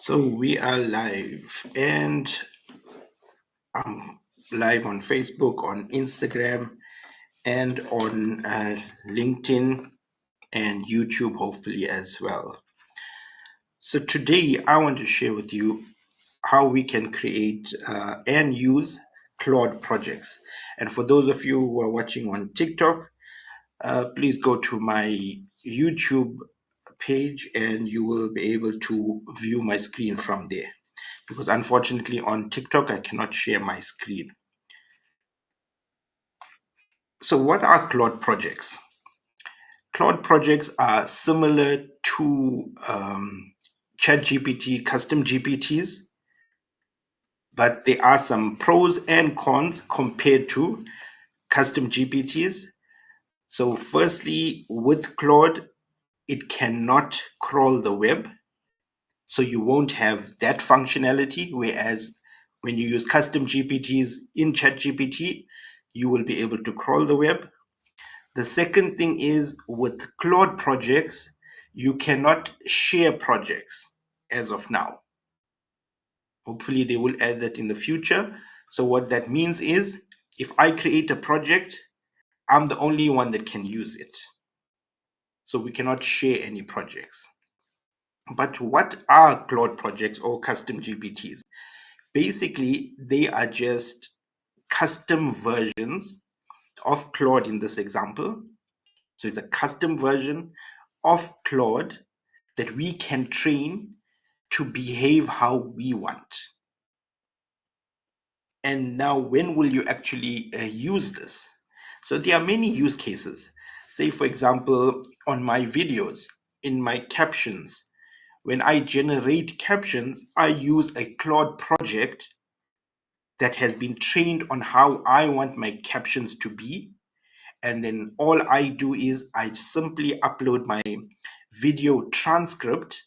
So we are live, and I'm live on Facebook, on Instagram, and on LinkedIn and YouTube, hopefully as well. So today I want to share with you how we can create and use Claude projects. And for those of you who are watching on TikTok, please go to my YouTube page and you will be able to view my screen from there, because unfortunately on TikTok I cannot share my screen. So what are Claude projects? Claude projects are similar to ChatGPT custom GPTs, but there are some pros and cons compared to custom GPTs. So firstly, with Claude, it cannot crawl the web. So you won't have that functionality, whereas when you use custom GPTs in ChatGPT, you will be able to crawl the web. The second thing is, with Claude projects, you cannot share projects as of now. Hopefully they will add that in the future. So what that means is, if I create a project, I'm the only one that can use it. So we cannot share any projects. But what are Claude projects or custom GPTs? Basically, they are just custom versions of Claude in this example. So it's a custom version of Claude that we can train to behave how we want. And now, when will you actually use this? So there are many use cases. Say, for example, on my videos, in my captions, when I generate captions, I use a Claude project that has been trained on how I want my captions to be. And then all I do is I simply upload my video transcript,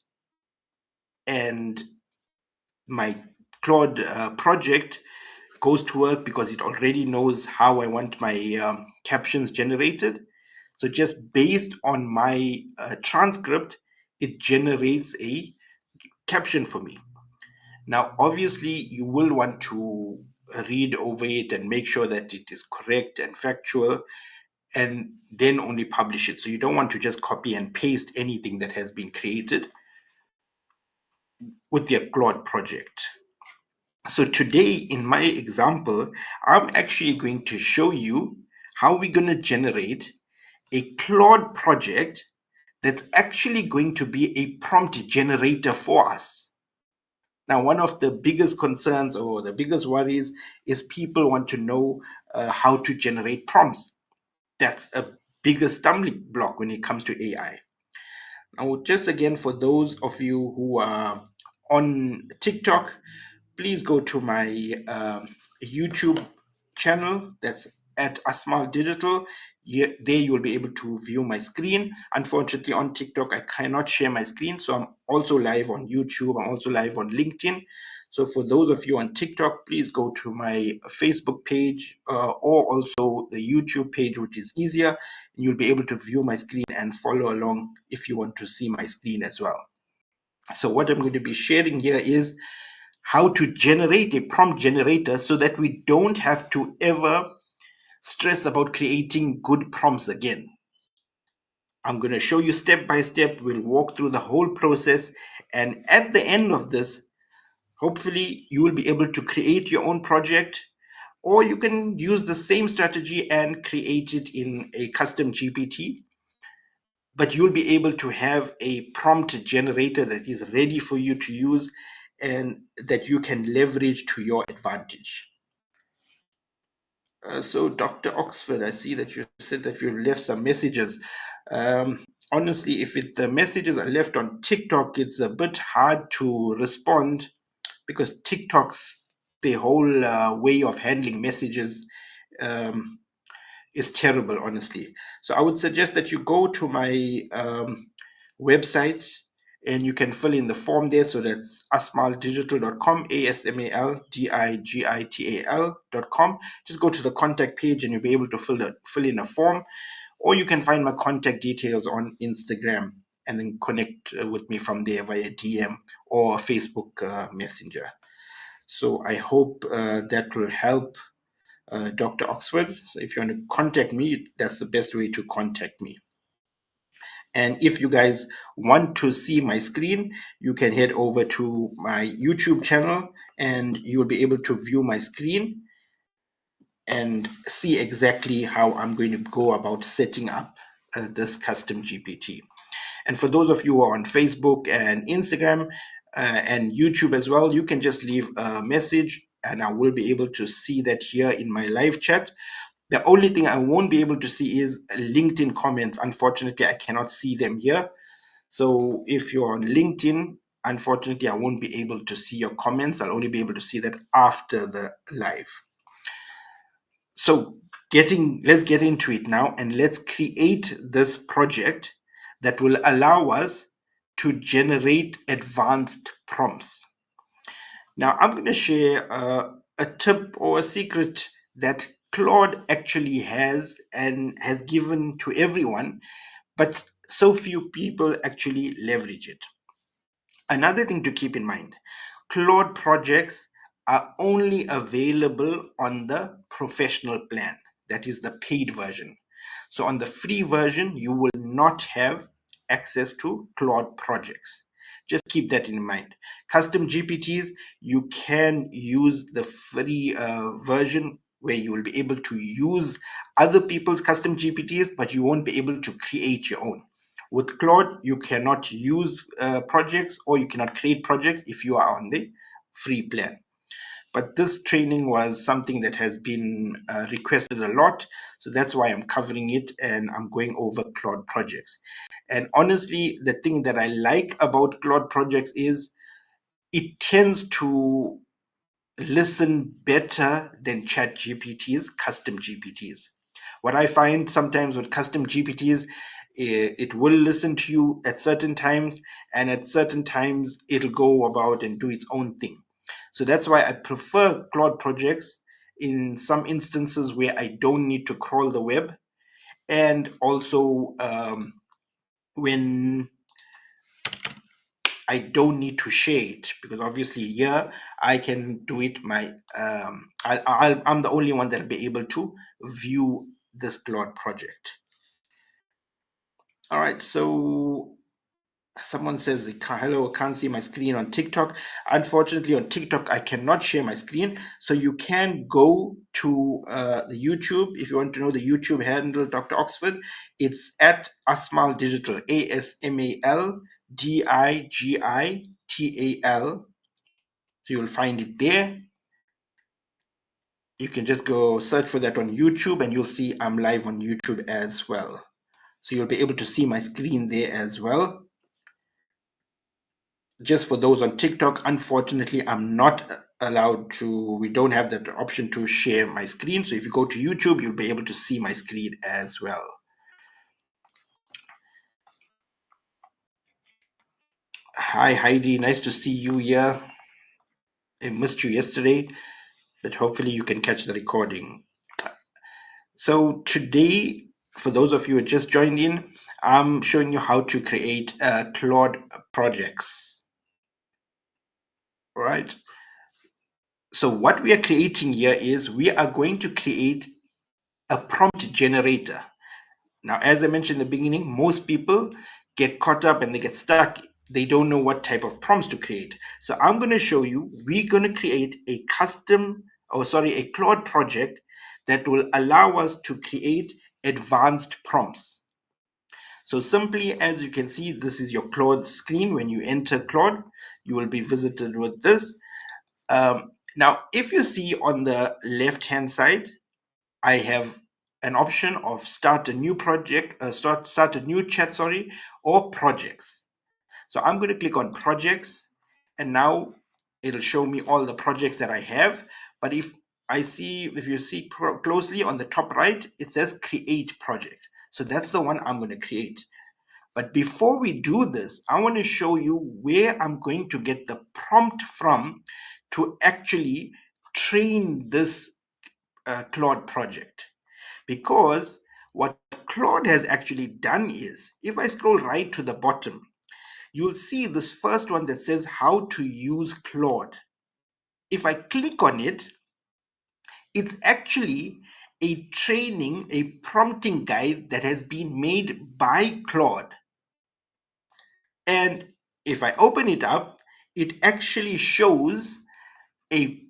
and my Claude project goes to work because it already knows how I want my captions generated. So just based on my transcript, it generates a caption for me. Now, obviously, you will want to read over it and make sure that it is correct and factual, and then only publish it. So you don't want to just copy and paste anything that has been created with your Claude project. So today, in my example, I'm actually going to show you how we're going to generate a Claude project that's actually going to be a prompt generator for us. Now, one of the biggest concerns or the biggest worries is people want to know how to generate prompts. That's a biggest stumbling block when it comes to AI. Now, just again, for those of you who are on TikTok, please go to my YouTube channel. That's at Asmal Digital. There you will be able to view my screen. Unfortunately, on TikTok, I cannot share my screen. So I'm also live on YouTube. I'm also live on LinkedIn. So for those of you on TikTok, please go to my Facebook page or also the YouTube page, which is easier. And you'll be able to view my screen and follow along if you want to see my screen as well. So what I'm going to be sharing here is how to generate a prompt generator so that we don't have to ever stress about creating good prompts again. I'm going to show you step by step. We'll walk through the whole process. And at the end of this, hopefully you will be able to create your own project, or you can use the same strategy and create it in a custom GPT. But you'll be able to have a prompt generator that is ready for you to use and that you can leverage to your advantage. So, Dr. Oxford, I see that you said that you left some messages. Honestly, if the messages are left on TikTok, it's a bit hard to respond because TikTok's the whole way of handling messages um, is terrible, honestly. So I would suggest that you go to my website and you can fill in the form there. So that's asmaldigital.com, ASMALDIGITAL.com. Just go to the contact page and you'll be able to fill in a form, or you can find my contact details on Instagram and then connect with me from there via DM or Facebook Messenger. So I hope that will help Dr. Oxford. So if you want to contact me, that's the best way to contact me. And if you guys want to see my screen, you can head over to my YouTube channel and you will be able to view my screen and see exactly how I'm going to go about setting up this custom GPT. And for those of you who are on Facebook and Instagram and YouTube as well, you can just leave a message and I will be able to see that here in my live chat. The only thing I won't be able to see is LinkedIn comments. Unfortunately, I cannot see them here. So if you're on LinkedIn, unfortunately, I won't be able to see your comments. I'll only be able to see that after the live. So let's get into it now and let's create this project that will allow us to generate advanced prompts. Now I'm going to share a tip or a secret that Claude actually has and has given to everyone, but so few people actually leverage it. Another thing to keep in mind, Claude projects are only available on the professional plan, that is the paid version. So on the free version, you will not have access to Claude projects. Just keep that in mind. Custom GPTs, you can use the free version where you will be able to use other people's custom GPTs, but you won't be able to create your own. With Claude, you cannot use projects or you cannot create projects if you are on the free plan. But this training was something that has been requested a lot. So that's why I'm covering it and I'm going over Claude projects. And honestly, the thing that I like about Claude projects is it tends to listen better than Chat GPTs, custom GPTs. What I find sometimes with custom GPTs, it will listen to you at certain times, and at certain times it'll go about and do its own thing. So that's why I prefer Claude projects in some instances where I don't need to crawl the web, and also when I don't need to share it, because obviously here I can do it I'm the only one that'll be able to view this Claude project. All right, so someone says, hello, I can't see my screen on TikTok. Unfortunately, on TikTok, I cannot share my screen. So you can go to the YouTube. If you want to know the YouTube handle, Dr. Oxford, it's at Asmal Digital, ASMALDIGITAL. So you'll find it there. You can just go search for that on YouTube and you'll see I'm live on YouTube as well. So you'll be able to see my screen there as well. Just for those on TikTok, unfortunately, I'm not allowed to, we don't have that option to share my screen. So if you go to YouTube, you'll be able to see my screen as well. Hi, Heidi. Nice to see you here. I missed you yesterday, but hopefully you can catch the recording. So today, for those of you who just joined in, I'm showing you how to create Claude projects. All right. So what we are creating here is we are going to create a prompt generator. Now, as I mentioned in the beginning, most people get caught up and they get stuck. They don't know what type of prompts to create. So I'm going to show you, we're going to create a a Claude project that will allow us to create advanced prompts. So simply, as you can see, this is your Claude screen. When you enter Claude, you will be visited with this. Now, if you see on the left-hand side, I have an option of start a new project, start a new chat, sorry, or projects. So I'm going to click on projects, and now it'll show me all the projects that I have. But if you see closely on the top right, it says create project. So that's the one I'm going to create. But before we do this, I want to show you where I'm going to get the prompt from to actually train this Claude project. Because What Claude has actually done is, if I scroll right to the bottom, you'll see this first one that says how to use Claude. If I click on it, it's actually a training, a prompting guide that has been made by Claude. And if I open it up, it actually shows a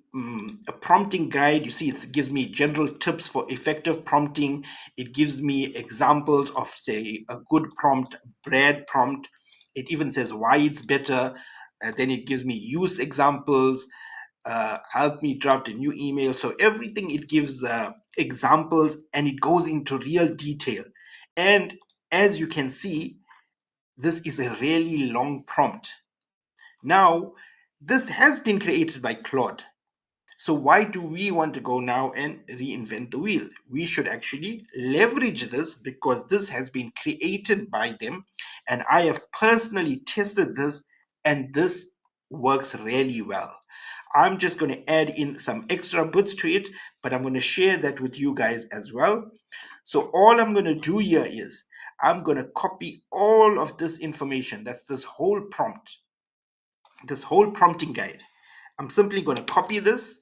prompting guide. You see, it gives me general tips for effective prompting. It gives me examples of, say, a good prompt, bad prompt. It even says why it's better. Then it gives me use examples, help me draft a new email. So everything, it gives examples, and it goes into real detail. And as you can see, this is a really long prompt. Now, this has been created by Claude. So why do we want to go now and reinvent the wheel? We should actually leverage this because this has been created by them, and I have personally tested this, and this works really well. I'm just going to add in some extra bits to it, but I'm going to share that with you guys as well. So all I'm going to do here is I'm going to copy all of this information. That's this whole prompt, this whole prompting guide. I'm simply going to copy this.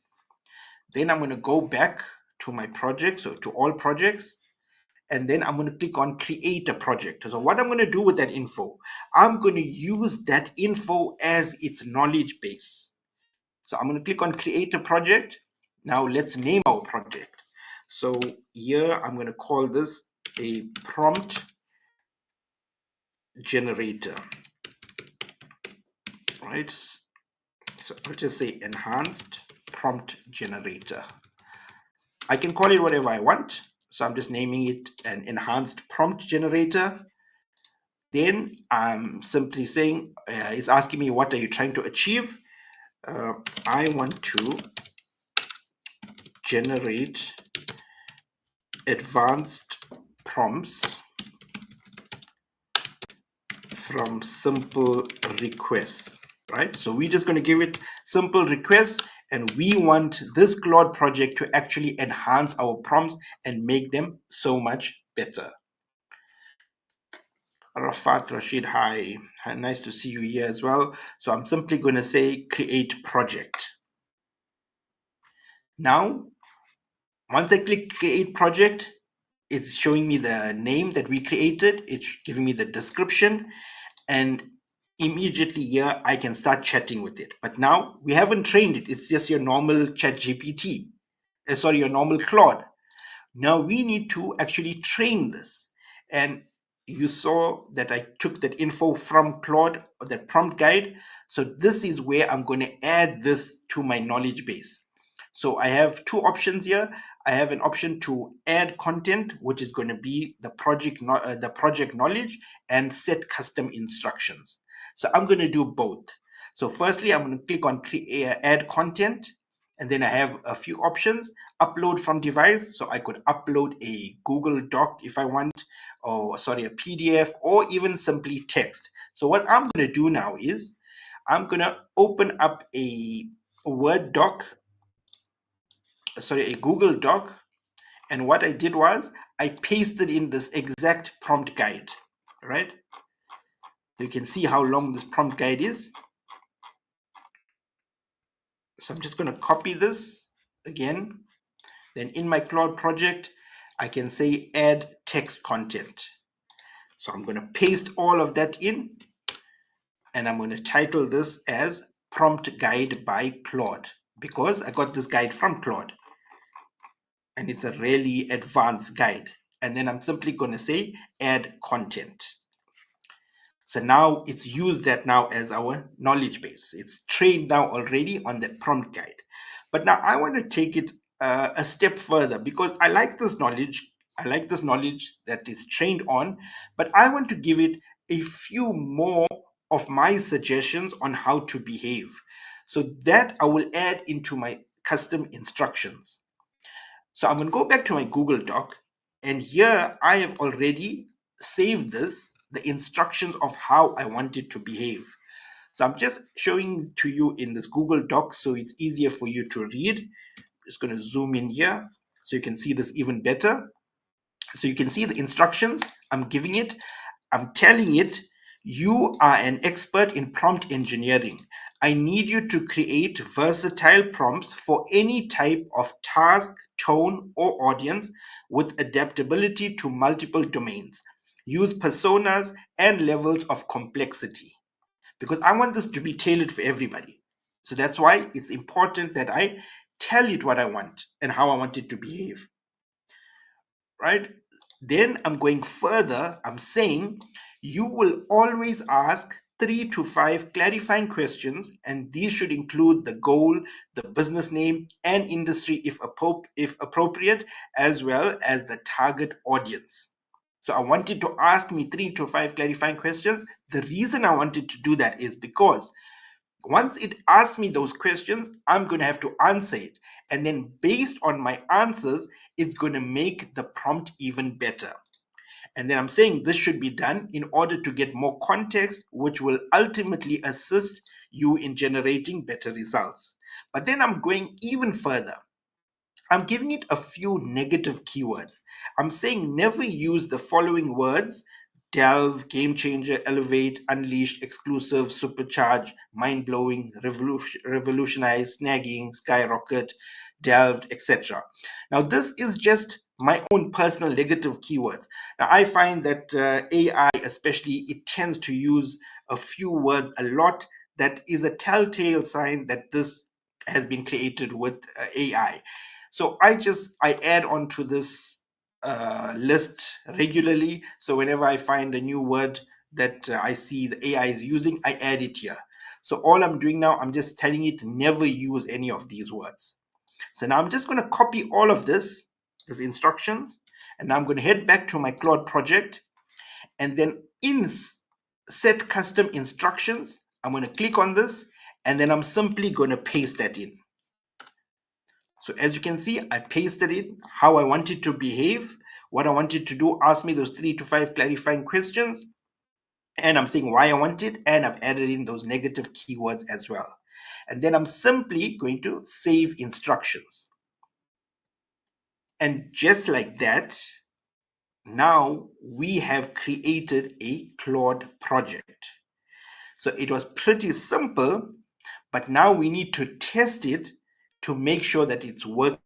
Then I'm going to go back to my project, so to all projects, and then I'm going to click on create a project. So what I'm going to do with that info, I'm going to use that info as its knowledge base. So I'm going to click on create a project. Now let's name our project. So here I'm going to call this a prompt generator, right? So I'll just say enhanced prompt generator. I can call it whatever I want. So I'm just naming it an enhanced prompt generator. Then I'm simply saying, it's asking me, what are you trying to achieve? I want to generate advanced prompts from simple requests, right? So we're just going to give it simple requests, and we want this Claude project to actually enhance our prompts and make them so much better. Rafat Rashid, hi. Nice to see you here as well. So I'm simply going to say create project. Now, once I click create project, it's showing me the name that we created. It's giving me the description, and immediately here I can start chatting with it. But now we haven't trained it. It's just your normal chat GPT. Sorry, your normal Claude. Now we need to actually train this. And you saw that I took that info from Claude, or that prompt guide. So this is where I'm going to add this to my knowledge base. So I have two options here. I have an option to add content, which is going to be the project knowledge, and set custom instructions. So I'm going to do both. So firstly, I'm going to click on add content, and then I have a few options. Upload from device, so I could upload a Google Doc if I want, or sorry, a PDF, or even simply text. So what I'm going to do now is I'm going to open up a Word doc, sorry, a Google Doc, and what I did was I pasted in this exact prompt guide, right? You can see how long this prompt guide is. So I'm just going to copy this again. Then in my Claude project, I can say add text content. So I'm going to paste all of that in, and I'm going to title this as Prompt Guide by Claude, because I got this guide from Claude, and it's a really advanced guide. And then I'm simply going to say add content. So now it's used that now as our knowledge base. It's trained now already on that prompt guide. But now I want to take it a step further, because I like this knowledge. I like this knowledge that is trained on, but I want to give it a few more of my suggestions on how to behave. So that I will add into my custom instructions. So I'm going to go back to my Google Doc, and here I have already saved this, the instructions of how I want it to behave. So I'm just showing to you in this Google Doc so it's easier for you to read. Just going to zoom in here so you can see this even better. So you can see the instructions I'm giving it. I'm telling it, you are an expert in prompt engineering. I need you to create versatile prompts for any type of task, tone, or audience with adaptability to multiple domains. Use personas and levels of complexity because I want this to be tailored for everybody. So that's why it's important that I tell it what I want and how I want it to behave, right? Then I'm going further. I'm saying you will always ask 3 to 5 clarifying questions, and these should include the goal, the business name, and industry if appropriate, as well as the target audience. So I wanted to ask me 3 to 5 clarifying questions. The reason I wanted to do that is because once it asks me those questions, I'm going to have to answer it. And then based on my answers, it's going to make the prompt even better. And then I'm saying this should be done in order to get more context, which will ultimately assist you in generating better results. But then I'm going even further. I'm giving it a few negative keywords. I'm saying never use the following words: delve, game changer, elevate, unleashed, exclusive, supercharge, mind blowing, revolutionize, snagging, skyrocket, delved, etc. Now, this is just my own personal negative keywords. Now, I find that AI, especially, it tends to use a few words a lot. That is a telltale sign that this has been created with AI. So I add on to this list regularly. So whenever I find a new word that I see the AI is using, I add it here. So all I'm doing now, I'm just telling it never use any of these words. So now I'm just going to copy all of this instruction, and now I'm going to head back to my Claude project, and then in set custom instructions, I'm going to click on this, and then I'm simply going to paste that in. So as you can see, I pasted in how I want it to behave, what I wanted to do, ask me those 3 to 5 clarifying questions, and I'm saying why I want it, and I've added in those negative keywords as well. And then I'm simply going to save instructions. And just like that, now we have created a Claude project. So it was pretty simple, but now we need to test it to make sure that it's working